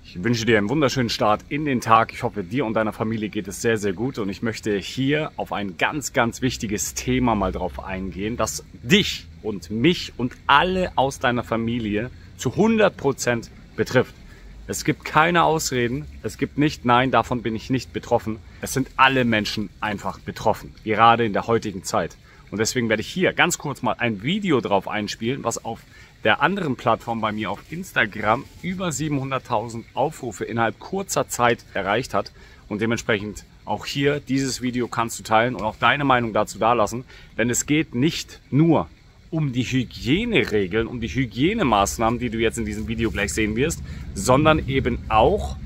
Ich wünsche dir einen wunderschönen Start in den Tag. Ich hoffe, dir und deiner Familie geht es sehr, sehr gut. Und ich möchte hier auf ein ganz, ganz wichtiges Thema mal drauf eingehen, das dich und mich und alle aus deiner Familie zu 100% betrifft. Es gibt keine Ausreden. Es gibt nicht, nein, davon bin ich nicht betroffen. Es sind alle Menschen einfach betroffen, gerade in der heutigen Zeit. Und deswegen werde ich hier ganz kurz mal ein Video drauf einspielen, was auf der anderen Plattform bei mir auf Instagram über 700.000 Aufrufe innerhalb kurzer Zeit erreicht hat. Und dementsprechend auch hier dieses Video kannst du teilen und auch deine Meinung dazu dalassen. Denn es geht nicht nur um die Hygieneregeln, um die Hygienemaßnahmen, die du jetzt in diesem Video gleich sehen wirst, sondern eben auch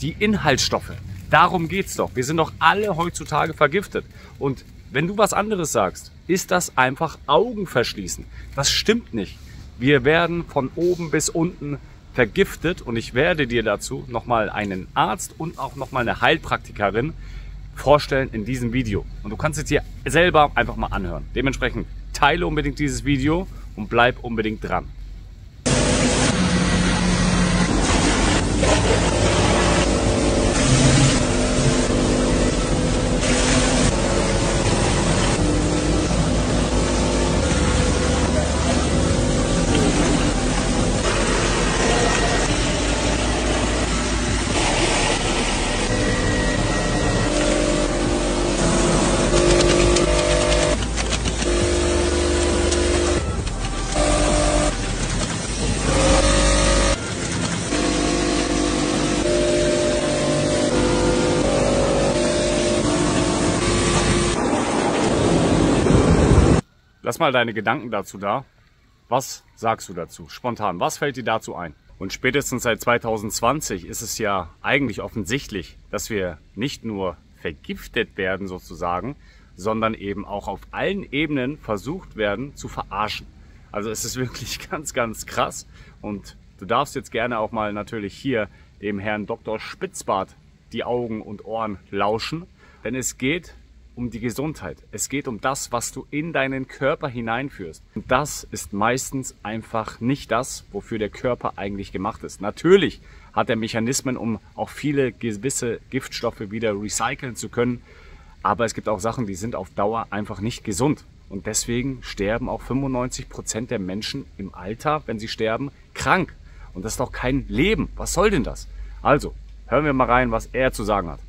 die Inhaltsstoffe. Darum geht's doch. Wir sind doch alle heutzutage vergiftet. Und wenn du was anderes sagst, ist das einfach Augenverschließen. Das stimmt nicht. Wir werden von oben bis unten vergiftet und ich werde dir dazu nochmal einen Arzt und auch nochmal eine Heilpraktikerin vorstellen in diesem Video. Und du kannst es dir selber einfach mal anhören. Dementsprechend teile unbedingt dieses Video und bleib unbedingt dran. Lass mal deine Gedanken dazu da. Was sagst du dazu? Spontan, was fällt dir dazu ein? Und spätestens seit 2020 ist es ja eigentlich offensichtlich, dass wir nicht nur vergiftet werden sozusagen, sondern eben auch auf allen Ebenen versucht werden zu verarschen. Also es ist wirklich ganz, ganz krass. Und du darfst jetzt gerne auch mal natürlich hier dem Herrn Dr. Spitzbart die Augen und Ohren lauschen. Denn es geht um die Gesundheit. Es geht um das, was du in deinen Körper hineinführst. Und das ist meistens einfach nicht das, wofür der Körper eigentlich gemacht ist. Natürlich hat er Mechanismen, um auch viele gewisse Giftstoffe wieder recyceln zu können. Aber es gibt auch Sachen, die sind auf Dauer einfach nicht gesund. Und deswegen sterben auch 95% der Menschen im Alter, wenn sie sterben, krank. Und das ist doch kein Leben. Was soll denn das? Also, hören wir mal rein, was er zu sagen hat.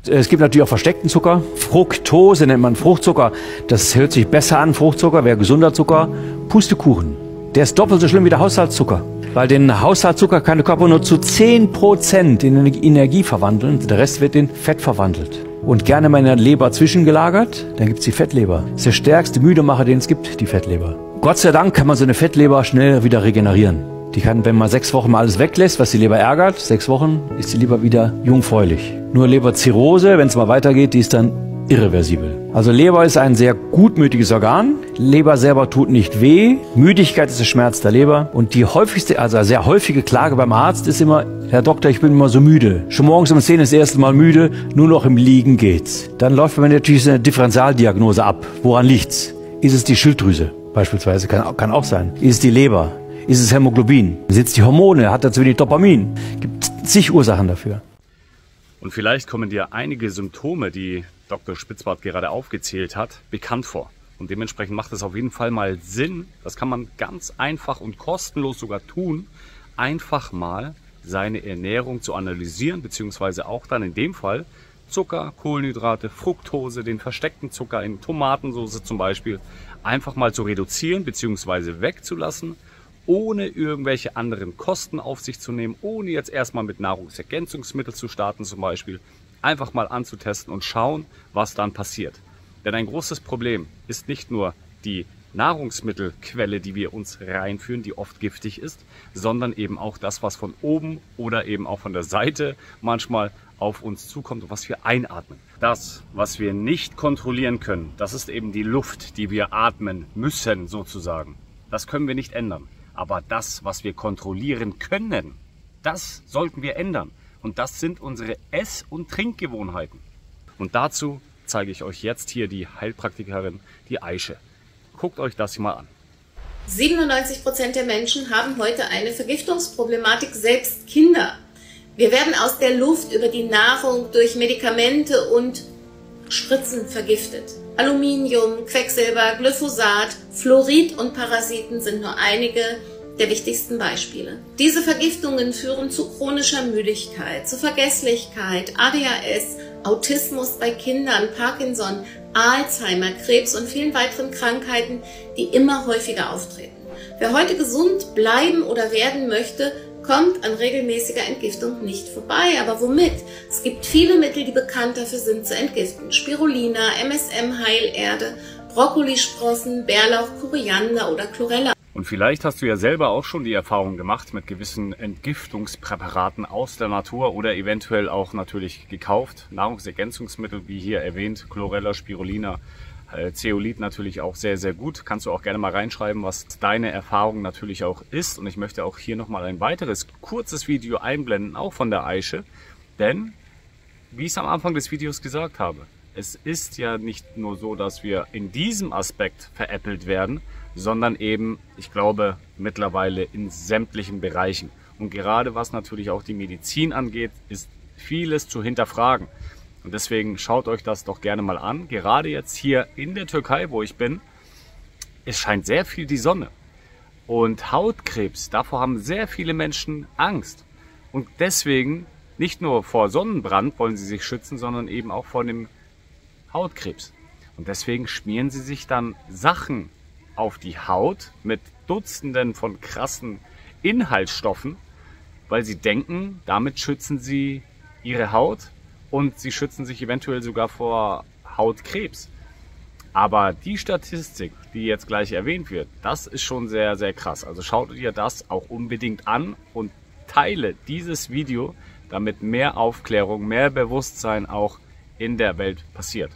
Es gibt natürlich auch versteckten Zucker. Fructose nennt man Fruchtzucker. Das hört sich besser an, Fruchtzucker, wäre gesunder Zucker. Pustekuchen, der ist doppelt so schlimm wie der Haushaltszucker. Weil den Haushaltszucker kann der Körper nur zu 10% in Energie verwandeln. Der Rest wird in Fett verwandelt. Und gerne mal in der Leber zwischengelagert, dann gibt es die Fettleber. Das ist der stärkste Müdemacher, den es gibt, die Fettleber. Gott sei Dank kann man so eine Fettleber schnell wieder regenerieren. Die kann, wenn man 6 Wochen mal alles weglässt, was die Leber ärgert, 6 Wochen ist die Leber wieder jungfräulich. Nur Leberzirrhose, wenn es mal weitergeht, die ist dann irreversibel. Also Leber ist ein sehr gutmütiges Organ. Leber selber tut nicht weh. Müdigkeit ist der Schmerz der Leber. Und die häufigste, also sehr häufige Klage beim Arzt ist immer, Herr Doktor, ich bin immer so müde. Schon morgens um 10 ist das erste Mal müde, nur noch im Liegen geht's. Dann läuft man natürlich eine Differentialdiagnose ab. Woran liegt's? Ist es die Schilddrüse beispielsweise? Kann auch sein. Ist es die Leber? Ist es Hämoglobin? Sind es die Hormone? Hat er zu wenig Dopamin? Gibt zig Ursachen dafür. Und vielleicht kommen dir einige Symptome, die Dr. Spitzbart gerade aufgezählt hat, bekannt vor. Und dementsprechend macht es auf jeden Fall mal Sinn, das kann man ganz einfach und kostenlos sogar tun, einfach mal seine Ernährung zu analysieren, beziehungsweise auch dann in dem Fall Zucker, Kohlenhydrate, Fructose, den versteckten Zucker in Tomatensauce zum Beispiel, einfach mal zu reduzieren, beziehungsweise wegzulassen, ohne irgendwelche anderen Kosten auf sich zu nehmen, ohne jetzt erstmal mit Nahrungsergänzungsmitteln zu starten zum Beispiel, einfach mal anzutesten und schauen, was dann passiert. Denn ein großes Problem ist nicht nur die Nahrungsmittelquelle, die wir uns reinführen, die oft giftig ist, sondern eben auch das, was von oben oder eben auch von der Seite manchmal auf uns zukommt und was wir einatmen. Das, was wir nicht kontrollieren können, das ist eben die Luft, die wir atmen müssen sozusagen. Das können wir nicht ändern. Aber das, was wir kontrollieren können, das sollten wir ändern. Und das sind unsere Ess- und Trinkgewohnheiten. Und dazu zeige ich euch jetzt hier die Heilpraktikerin, die Aische. Guckt euch das mal an. 97% der Menschen haben heute eine Vergiftungsproblematik, selbst Kinder. Wir werden aus der Luft über die Nahrung durch Medikamente und Spritzen vergiftet. Aluminium, Quecksilber, Glyphosat, Fluorid und Parasiten sind nur einige der wichtigsten Beispiele. Diese Vergiftungen führen zu chronischer Müdigkeit, zu Vergesslichkeit, ADHS, Autismus bei Kindern, Parkinson, Alzheimer, Krebs und vielen weiteren Krankheiten, die immer häufiger auftreten. Wer heute gesund bleiben oder werden möchte, kommt an regelmäßiger Entgiftung nicht vorbei. Aber womit? Es gibt viele Mittel, die bekannt dafür sind, zu entgiften. Spirulina, MSM, Heilerde, Brokkolisprossen, Bärlauch, Koriander oder Chlorella. Und vielleicht hast du ja selber auch schon die Erfahrung gemacht mit gewissen Entgiftungspräparaten aus der Natur oder eventuell auch natürlich gekauft. Nahrungsergänzungsmittel, wie hier erwähnt, Chlorella, Spirulina, Zeolit natürlich auch sehr, sehr gut. Kannst du auch gerne mal reinschreiben, was deine Erfahrung natürlich auch ist. Und ich möchte auch hier nochmal ein weiteres kurzes Video einblenden, auch von der Aische. Denn, wie ich es am Anfang des Videos gesagt habe, es ist ja nicht nur so, dass wir in diesem Aspekt veräppelt werden, sondern eben, ich glaube, mittlerweile in sämtlichen Bereichen. Und gerade was natürlich auch die Medizin angeht, ist vieles zu hinterfragen. Und deswegen schaut euch das doch gerne mal an. Gerade jetzt hier in der Türkei, wo ich bin, es scheint sehr viel die Sonne. Und Hautkrebs, davor haben sehr viele Menschen Angst. Und deswegen nicht nur vor Sonnenbrand wollen sie sich schützen, sondern eben auch vor dem Hautkrebs. Und deswegen schmieren sie sich dann Sachen auf die Haut mit Dutzenden von krassen Inhaltsstoffen, weil sie denken, damit schützen sie ihre Haut und sie schützen sich eventuell sogar vor Hautkrebs. Aber die Statistik, die jetzt gleich erwähnt wird, das ist schon sehr, sehr krass. Also schaut dir das auch unbedingt an und teile dieses Video, damit mehr Aufklärung, mehr Bewusstsein auch in der Welt passiert.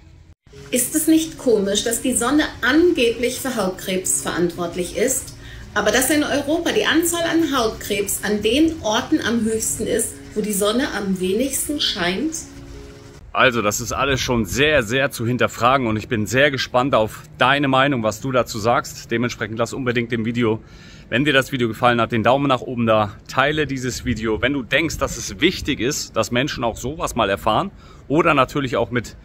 Ist es nicht komisch, dass die Sonne angeblich für Hautkrebs verantwortlich ist, aber dass in Europa die Anzahl an Hautkrebs an den Orten am höchsten ist, wo die Sonne am wenigsten scheint? Also das ist alles schon sehr, sehr zu hinterfragen und ich bin sehr gespannt auf deine Meinung, was du dazu sagst. Dementsprechend lass unbedingt dem Video, wenn dir das Video gefallen hat, den Daumen nach oben da. Teile dieses Video, wenn du denkst, dass es wichtig ist, dass Menschen auch sowas mal erfahren oder natürlich auch mit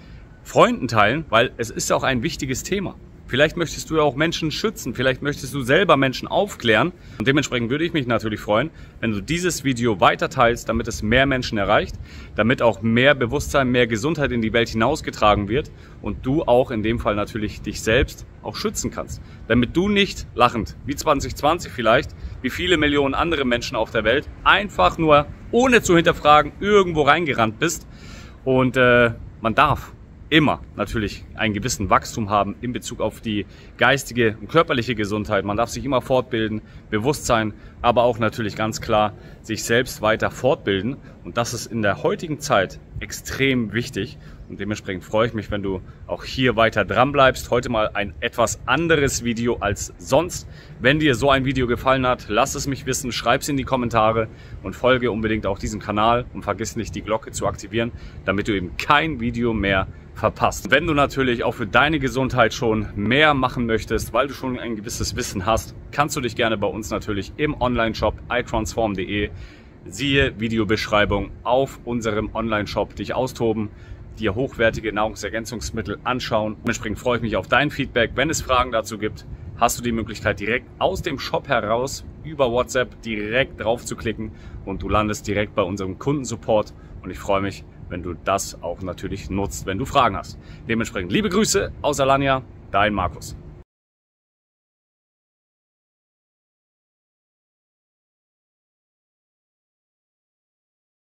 Freunden teilen, weil es ist auch ein wichtiges Thema. Vielleicht möchtest du ja auch Menschen schützen, vielleicht möchtest du selber Menschen aufklären und dementsprechend würde ich mich natürlich freuen, wenn du dieses Video weiter teilst, damit es mehr Menschen erreicht, damit auch mehr Bewusstsein, mehr Gesundheit in die Welt hinausgetragen wird und du auch in dem Fall natürlich dich selbst auch schützen kannst. Damit du nicht lachend, wie 2020 vielleicht, wie viele Millionen andere Menschen auf der Welt, einfach nur ohne zu hinterfragen irgendwo reingerannt bist und man darf immer natürlich einen gewissen Wachstum haben in Bezug auf die geistige und körperliche Gesundheit. Man darf sich immer fortbilden, Bewusstsein, aber auch natürlich ganz klar sich selbst weiter fortbilden. Und das ist in der heutigen Zeit extrem wichtig. Und dementsprechend freue ich mich, wenn du auch hier weiter dran bleibst. Heute mal ein etwas anderes Video als sonst. Wenn dir so ein Video gefallen hat, lass es mich wissen, schreib es in die Kommentare und folge unbedingt auch diesem Kanal und vergiss nicht, die Glocke zu aktivieren, damit du eben kein Video mehr verpasst. Wenn du natürlich auch für deine Gesundheit schon mehr machen möchtest, weil du schon ein gewisses Wissen hast, kannst du dich gerne bei uns natürlich im Online-Shop iTransform.de, siehe Videobeschreibung, auf unserem Online-Shop dich austoben, dir hochwertige Nahrungsergänzungsmittel anschauen. Dementsprechend freue ich mich auf dein Feedback. Wenn es Fragen dazu gibt, hast du die Möglichkeit direkt aus dem Shop heraus über WhatsApp direkt drauf zu klicken und du landest direkt bei unserem Kundensupport und ich freue mich, wenn du das auch natürlich nutzt, wenn du Fragen hast. Dementsprechend liebe Grüße aus Alanya, dein Markus.